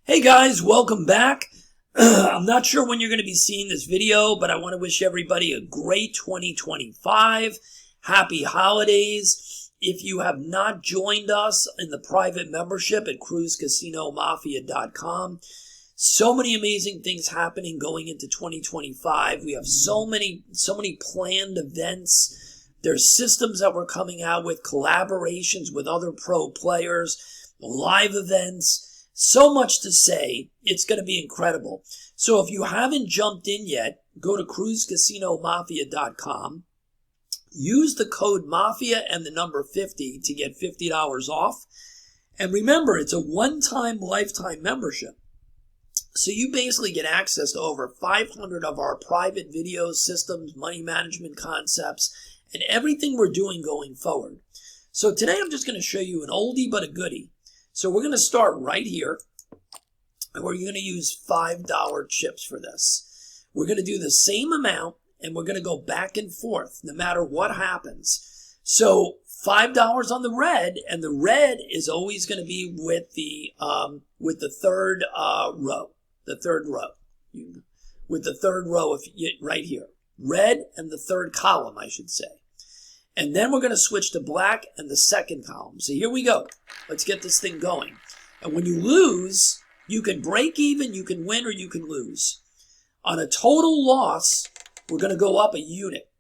Hey guys, welcome back. I'm not sure when you're going to be seeing this video, but I want to wish everybody a great 2025. Happy holidays. If you have not joined us in the private membership at cruisecasinomafia.com, so many amazing things happening going into 2025. We have so many planned events. There's systems that we're coming out with, collaborations with other pro players, live events. So much to say. It's going to be incredible. So if you haven't jumped in yet, go to cruisecasinomafia.com. Use the code MAFIA and the number 50 to get $50 off. And remember, it's a one-time lifetime membership. So you basically get access to over 500 of our private videos, systems, money management concepts, and everything we're doing going forward. So today I'm just going to show you an oldie but a goodie. So we're going to start right here, and we're going to use $5 chips for this. We're going to do the same amount, and we're going to go back and forth no matter what happens. So $5 on the red, and the red is always going to be with the third row, with the third row right here, red and the third column, I should say. And then we're going to switch to black and the second column. So here we go. Let's get this thing going. And when you lose, you can break even, you can win, or you can lose. On a total loss, we're going to go up a unit.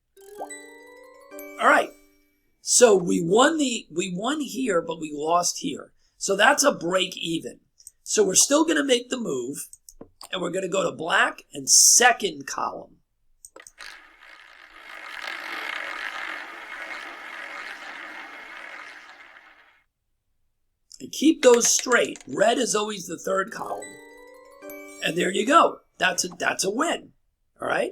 All right. So we won here, but we lost here. So that's a break even. So we're still going to make the move, and we're going to go to black and second column. And keep those straight. Red is always the third column. And there you go. That's a win. All right?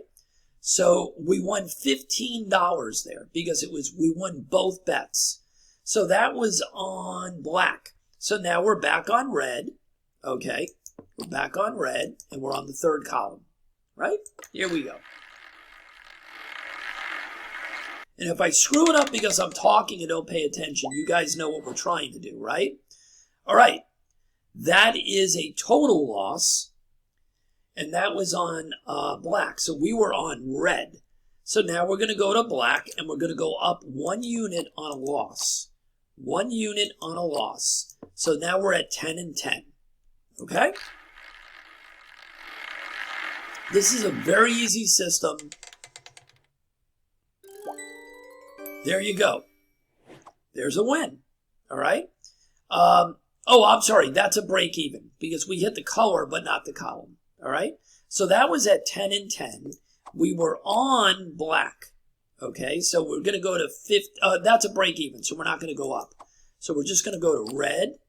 So we won $15 there because we won both bets. So that was on black. So now we're back on red. Okay? We're back on red and we're on the third column. Right? Here we go. And if I screw it up because I'm talking and don't pay attention, you guys know what we're trying to do, right? All right, that is a total loss, and that was on black. So we were on red. So now we're going to go to black, and we're going to go up 1 unit on a loss. 1 unit on a loss. So now we're at 10 and 10. Okay? This is a very easy system. There you go. There's a win. All right? Oh, I'm sorry. That's a break even because we hit the color but not the column. All right. So that was at 10 and 10. We were on black. Okay. So we're going to go to 50. That's a break even. So we're not going to go up. So we're just going to go to red.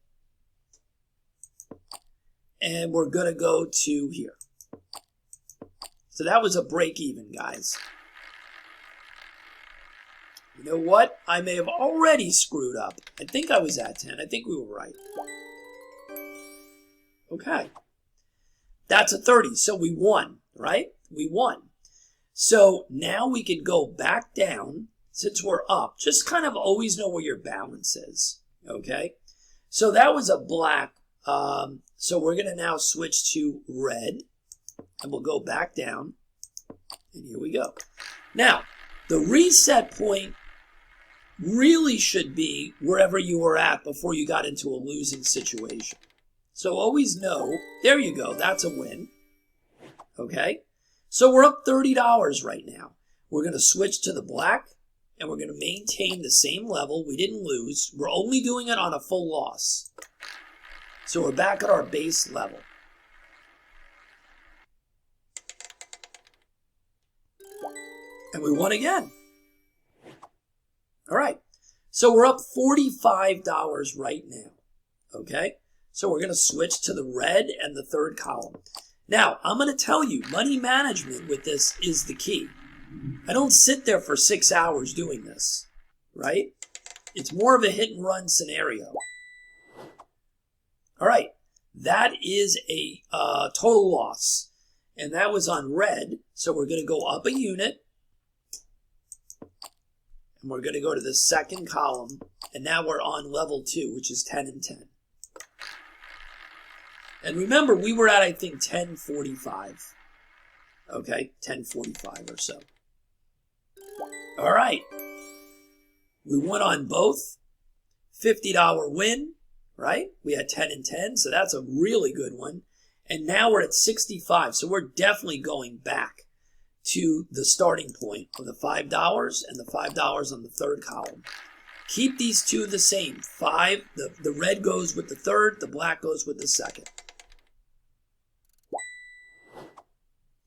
And we're going to go to here. So that was a break even, guys. You know what? I may have already screwed up. I think I was at 10. I think we were right. Okay. That's a 30. So we won, right? We won. So now we can go back down since we're up. Just kind of always know where your balance is. Okay. So that was a black. So we're going to now switch to red. And we'll go back down. And here we go. Now, the reset point really should be wherever you were at before you got into a losing situation. So always know, there you go, that's a win. Okay? So we're up $30 right now. We're going to switch to the black, and we're going to maintain the same level. We didn't lose. We're only doing it on a full loss. So we're back at our base level. And we won again. All right, so we're up $45 right now, okay? So we're going to switch to the red and the third column. Now, I'm going to tell you, money management with this is the key. I don't sit there for 6 hours doing this, right? It's more of a hit and run scenario. All right, that is a total loss, and that was on red, so we're going to go up a unit. And we're going to go to the second column, and now we're on level 2, which is 10 and 10. And remember, we were at, I think, 10.45. Okay, 10.45 or so. All right. We won on both. $50 win, right? We had 10 and 10, so that's a really good one. And now we're at 65, so we're definitely going back to the starting point of the $5 and the $5 on the third column. Keep these two the same. The red goes with the third, the black goes with the second.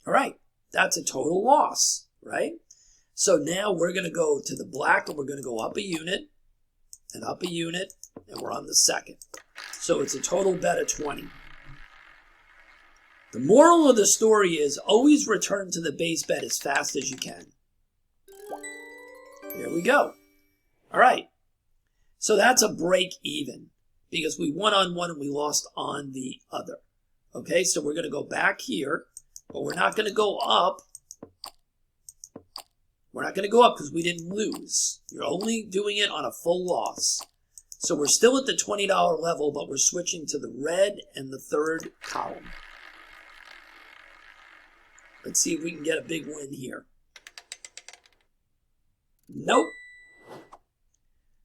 All right, that's a total loss, right? So now we're going to go to the black and we're going to go up a unit and up a unit, and we're on the second. So it's a total bet of 20. The moral of the story is always return to the base bet as fast as you can. There we go. All right. So that's a break even because we won on one and we lost on the other. Okay, so we're going to go back here, but we're not going to go up. We're not going to go up because we didn't lose. You're only doing it on a full loss. So we're still at the $20 level, but we're switching to the red and the third column. Let's see if we can get a big win here. Nope.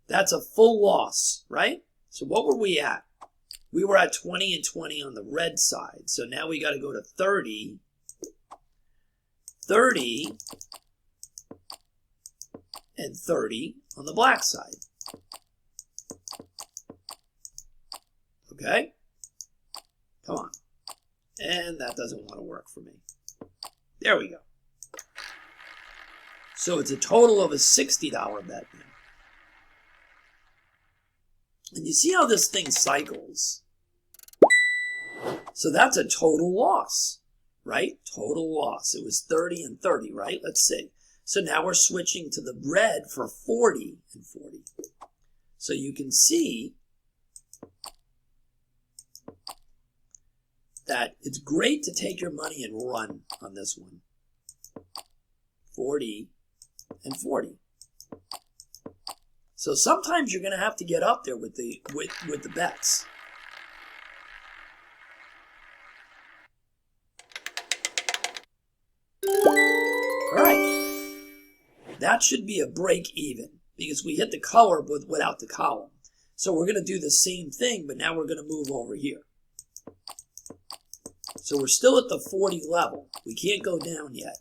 That's a full loss, right? So what were we at? We were at 20 and 20 on the red side. So now we got to go to 30. 30 and 30 on the black side. Okay? Come on. And that doesn't want to work for me. There we go. So it's a total of a $60 bet now. And you see how this thing cycles? So that's a total loss, right? Total loss. It was 30 and 30, right? Let's see. So now we're switching to the red for 40 and 40. So you can see that it's great to take your money and run on this one. 40 and 40. So sometimes you're going to have to get up there with the bets. All right. That should be a break even because we hit the color without the column. So we're going to do the same thing, but now we're going to move over here. So we're still at the 40 level. We can't go down yet.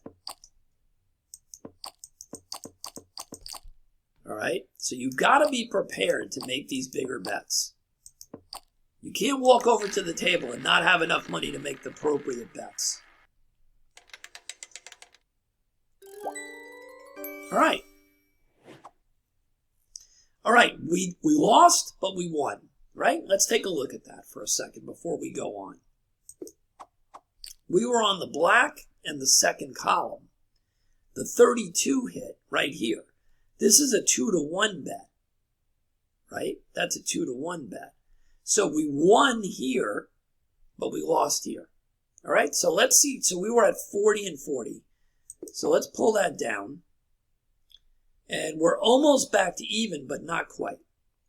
All right, so you've got to be prepared to make these bigger bets. You can't walk over to the table and not have enough money to make the appropriate bets. All right. All right, we lost, but we won, right? Let's take a look at that for a second before we go on. We were on the black and the second column. The 32 hit right here. This is a 2-to-1 bet, right? That's a 2-to-1 bet. So we won here, but we lost here. All right, so let's see. So we were at 40 and 40. So let's pull that down. And we're almost back to even, but not quite,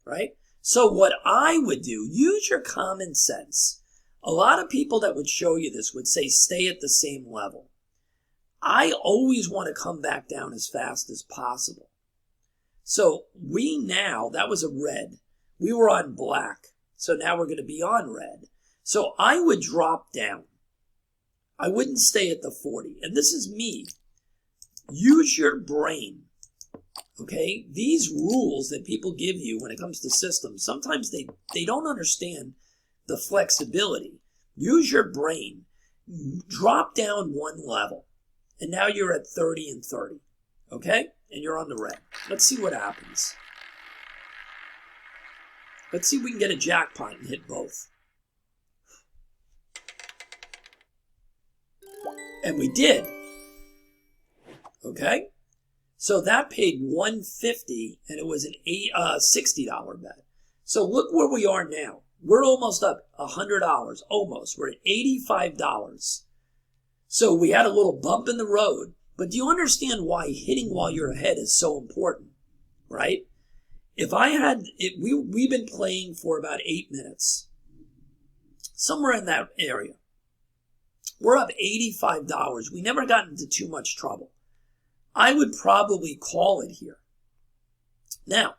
right? So what I would do, use your common sense. A lot of people that would show you this would say stay at the same level. I always want to come back down as fast as possible. So that was a red. We were on black. So now we're going to be on red. So I would drop down. I wouldn't stay at the 40. And this is me. Use your brain. Okay? These rules that people give you when it comes to systems, sometimes they don't understand the flexibility. Use your brain. Drop down one level. And now you're at 30 and 30. Okay? And you're on the red. Let's see what happens. Let's see if we can get a jackpot and hit both. And we did. Okay? So that paid $150 and it was an $60 bet. So look where we are now. We're almost up $100. Almost. We're at $85. So we had a little bump in the road. But do you understand why hitting while you're ahead is so important, right? If I had, we've been playing for about 8 minutes. somewhere in that area. We're up $85. We never got into too much trouble. I would probably call it here. Now,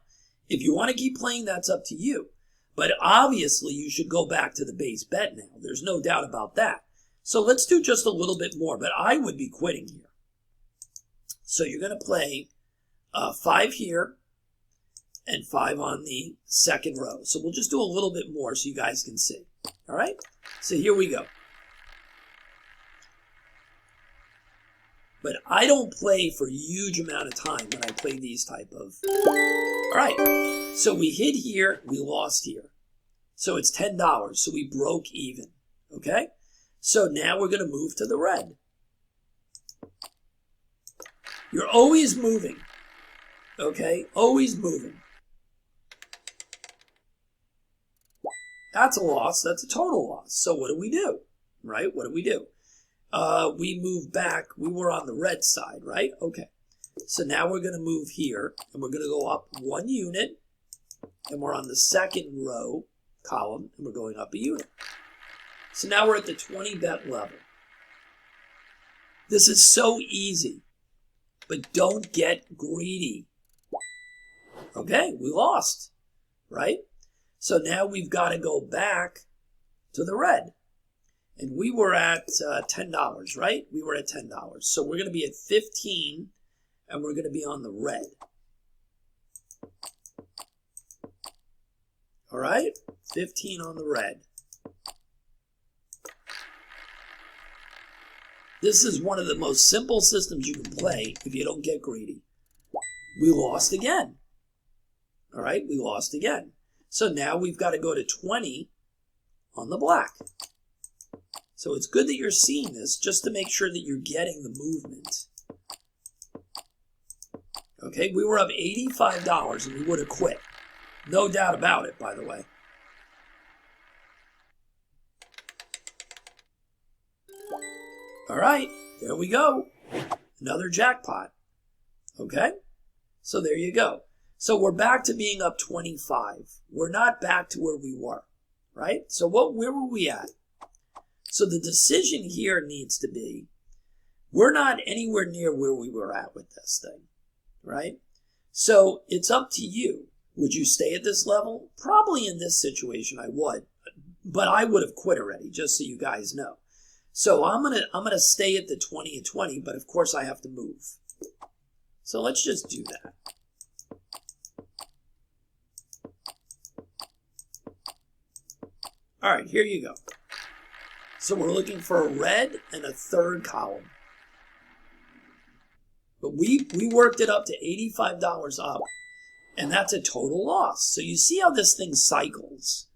if you want to keep playing, that's up to you. But obviously, you should go back to the base bet now. There's no doubt about that. So let's do just a little bit more, but I would be quitting here. So you're going to play 5 here and 5 on the second row. So we'll just do a little bit more so you guys can see. All right? So here we go. But I don't play for a huge amount of time when I play these type of... All right, so we hit here, we lost here. So it's $10, so we broke even, okay? So now we're going to move to the red. You're always moving, okay? Always moving. That's a loss, that's a total loss. So what do? Right, what do? We move back. We were on the red side, right? Okay. So now we're going to move here, and we're going to go up 1 unit, and we're on the second row column, and we're going up a unit. So now we're at the 20 bet level. This is so easy, but don't get greedy. Okay, we lost, right? So now we've got to go back to the red. And we were at $10, right? We were at $10. So we're going to be at 15, and we're going to be on the red. All right? 15 on the red. This is one of the most simple systems you can play if you don't get greedy. We lost again. All right? We lost again. So now we've got to go to 20 on the black. So it's good that you're seeing this just to make sure that you're getting the movement. Okay, we were up $85 and we would have quit. No doubt about it, by the way. All right, there we go. Another jackpot. Okay, so there you go. So we're back to being up 25. We're not back to where we were, right? So where were we at? So the decision here needs to be, we're not anywhere near where we were at with this thing, right? So it's up to you. Would you stay at this level? Probably in this situation I would, but I would have quit already, just so you guys know. So I'm gonna stay at the 20 and 20, but of course I have to move. So let's just do that. All right, here you go. So we're looking for a red and a third column. But we worked it up to $85 up, and that's a total loss. So you see how this thing cycles,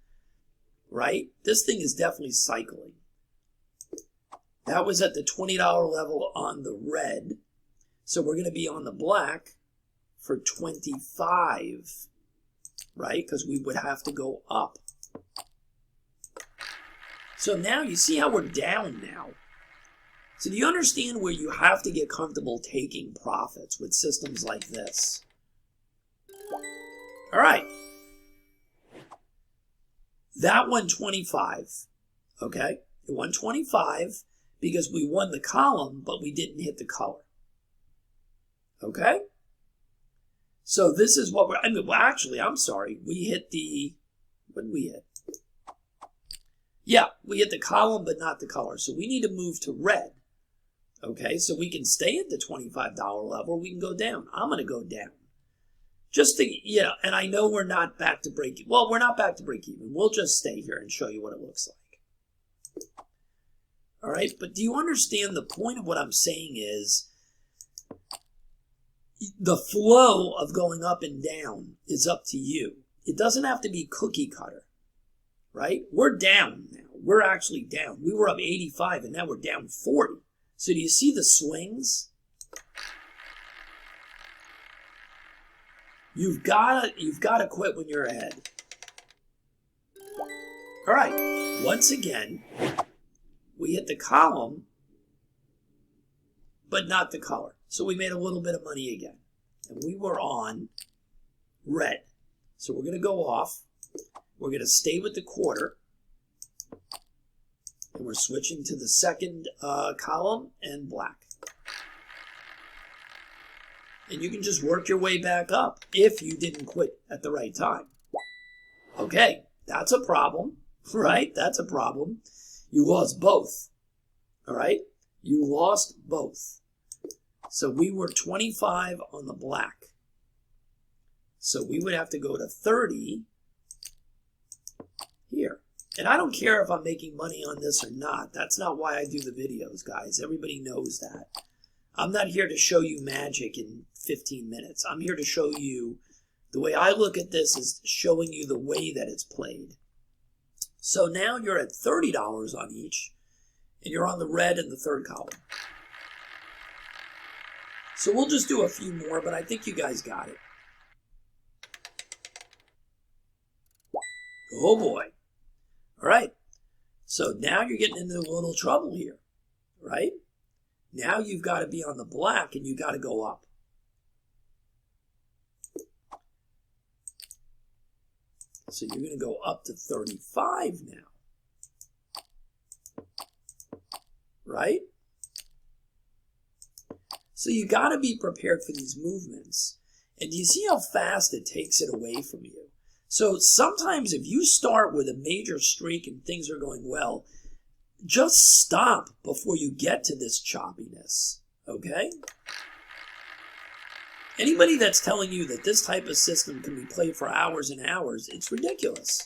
right? This thing is definitely cycling. That was at the $20 level on the red. So we're going to be on the black for 25, right? Because we would have to go up. So now you see how we're down now. So do you understand where you have to get comfortable taking profits with systems like this? All right. That won 25. Okay. It won 25 because we won the column, but we didn't hit the color. Okay. So this is what actually, I'm sorry. We hit the, what did we hit? Yeah, we hit the column, but not the color. So we need to move to red. Okay, so we can stay at the $25 level, or we can go down. I'm going to go down. Just to, and I know we're not back to break even. Well, we're not back to break even. We'll just stay here and show you what it looks like. All right, but do you understand the point of what I'm saying is the flow of going up and down is up to you. It doesn't have to be cookie cutter. Right? We're down now. We're actually down. We were up 85 and now we're down 40. So do you see the swings? You've got to quit when you're ahead. All right. Once again, we hit the column, but not the color. So we made a little bit of money again. And we were on red. So we're going to go off. We're going to stay with the quarter. And we're switching to the second column and black. And you can just work your way back up if you didn't quit at the right time. Okay, that's a problem, right? That's a problem. You lost both, all right? You lost both. So we were 25 on the black. So we would have to go to 30 here. And I don't care if I'm making money on this or not. That's not why I do the videos, guys. Everybody knows that. I'm not here to show you magic in 15 minutes. I'm here to show you, the way I look at this is showing you the way that it's played. So now you're at $30 on each, and you're on the red in the third column. So we'll just do a few more, but I think you guys got it. Oh boy. All right. So now you're getting into a little trouble here, right? Now you've got to be on the black and you got to go up. So you're going to go up to 35 now. Right? So you got to be prepared for these movements. And do you see how fast it takes it away from you? So sometimes if you start with a major streak and things are going well, just stop before you get to this choppiness, okay? Anybody that's telling you that this type of system can be played for hours and hours, it's ridiculous.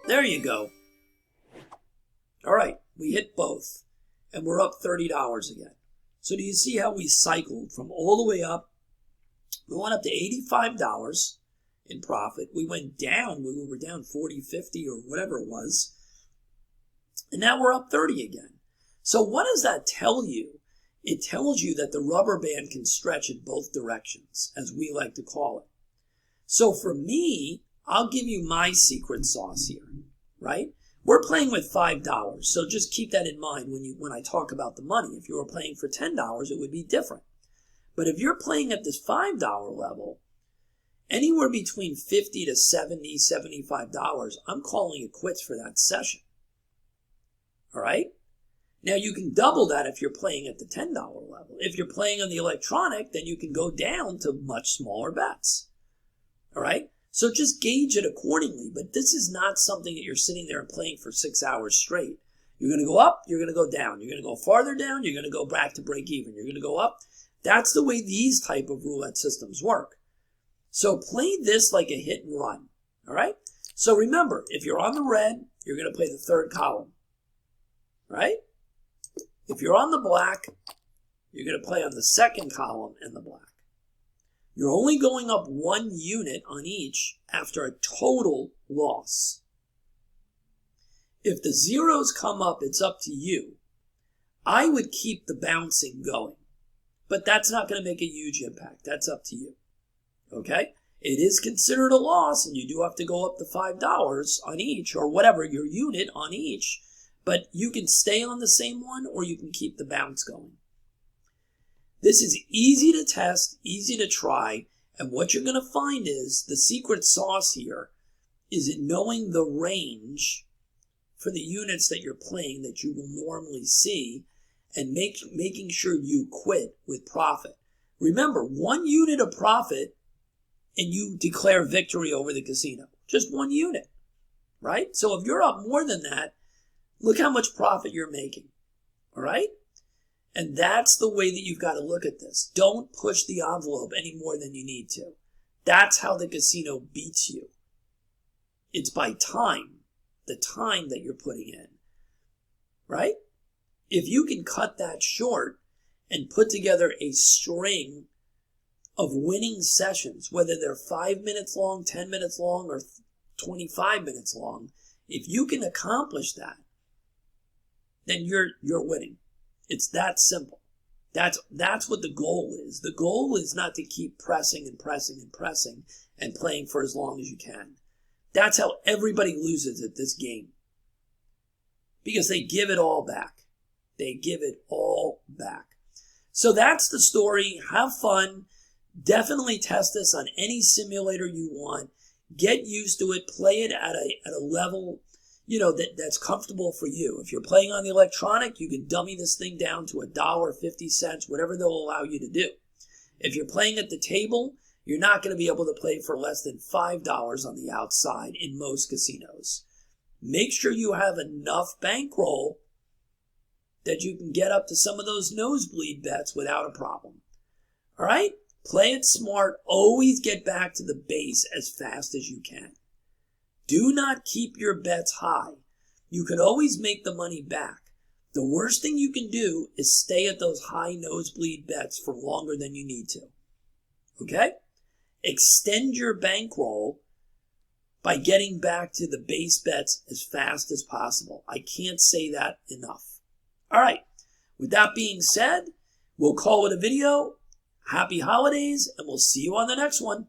There you go. All right, we hit both, and we're up $30 again. So do you see how we cycled from all the way up? We went up to $85 in profit. We went down, we were down 40, 50, or whatever it was. And now we're up 30 again. So what does that tell you? It tells you that the rubber band can stretch in both directions, as we like to call it. So for me, I'll give you my secret sauce here, right? We're playing with $5, so just keep that in mind when I talk about the money. If you were playing for $10, it would be different. But if you're playing at this $5 level, anywhere between $50 to $70, $75, I'm calling it quits for that session. All right? Now, you can double that if you're playing at the $10 level. If you're playing on the electronic, then you can go down to much smaller bets. All right? So just gauge it accordingly. But this is not something that you're sitting there and playing for 6 hours straight. You're going to go up, you're going to go down. You're going to go farther down, you're going to go back to break even. You're going to go up. That's the way these type of roulette systems work. So play this like a hit and run. All right? So remember, if you're on the red, you're going to play the third column. Right? If you're on the black, you're going to play on the second column and the black. You're only going up 1 unit on each after a total loss. If the zeros come up, it's up to you. I would keep the bouncing going, but that's not going to make a huge impact. That's up to you. Okay? It is considered a loss, and you do have to go up to $5 on each, or whatever, your unit on each. But you can stay on the same one or you can keep the bounce going. This is easy to test, easy to try, and what you're going to find is the secret sauce here is in knowing the range for the units that you're playing that you will normally see and making sure you quit with profit. Remember, 1 unit of profit and you declare victory over the casino. Just 1 unit, right? So if you're up more than that, look how much profit you're making, all right? And that's the way that you've got to look at this. Don't push the envelope any more than you need to. That's how the casino beats you. It's by time, the time that you're putting in, right? If you can cut that short and put together a string of winning sessions, whether they're 5 minutes long, 10 minutes long, or 25 minutes long, if you can accomplish that, then you're winning. It's that simple. That's what the goal is. The goal is not to keep pressing and pressing and pressing and playing for as long as you can. That's how everybody loses at this game. Because they give it all back. They give it all back. So that's the story. Have fun. Definitely test this on any simulator you want. Get used to it. Play it at a level. that's comfortable for you. If you're playing on the electronic, you can dummy this thing down to $1.50, whatever they'll allow you to do. If you're playing at the table, you're not going to be able to play for less than $5 on the outside in most casinos. Make sure you have enough bankroll that you can get up to some of those nosebleed bets without a problem. All right? Play it smart. Always get back to the base as fast as you can. Do not keep your bets high. You can always make the money back. The worst thing you can do is stay at those high nosebleed bets for longer than you need to. Okay? Extend your bankroll by getting back to the base bets as fast as possible. I can't say that enough. All right. With that being said, we'll call it a video. Happy holidays, and we'll see you on the next one.